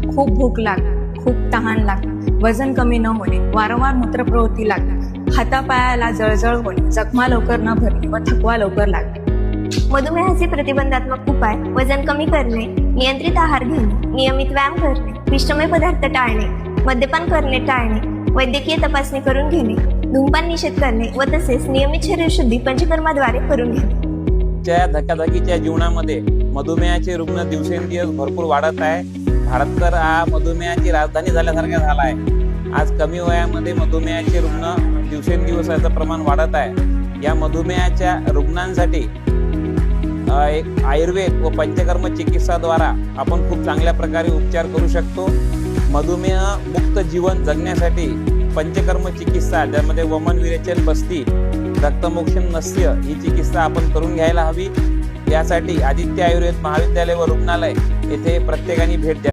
खूप भूक लागते, खूप तहान लागते, वजन कमी न होणे, वारंवार मूत्रप्रवृत्ती लागते, हातापायाला जळजळ होणे, जखमा लवकर न भरणे व थकवा लवकर लागणे. मधुमेहाचे प्रतिबंधात्मक उपाय: वजन कमी करणे, नियंत्रित आहार घेणे, नियमित व्यायाम करणे, पिष्टमय पदार्थ टाळणे, मद्यपान करणे टाळणे, वैद्यकीय तपासणी करून घेणे, धूमपान निषेध करणे व तसेच नियमित शरीरशुद्धी पंचकर्माद्वारे करून घेणे. च्या धकाधकीच्या जीवनामध्ये मधुमेहाचे रुग्ण दिवसेंदिवस भरपूर वाढत आहे. भारत तर हा मधुमेहाची राजधानी झाल्यासारखा झाला आहे. आज कमी वयामध्ये मधुमेहाचे रुग्ण दिवसेंदिवस याचं प्रमाण वाढत आहे. या मधुमेहाच्या रुग्णांसाठी एक आयुर्वेद व पंचकर्म चिकित्साद्वारा आपण खूप चांगल्या प्रकारे उपचार करू शकतो. मधुमेह मुक्त जीवन जगण्यासाठी पंचकर्म चिकित्सा, ज्यामध्ये वमन विरेचन बस्ती, रक्तमोक्षण नस्य ही चिकित्सा आपण करून घ्यायला हवी. यासाठी आदित्य आयुर्वेद महाविद्यालय व रुग्णालय येथे प्रत्येकाने भेट द्या.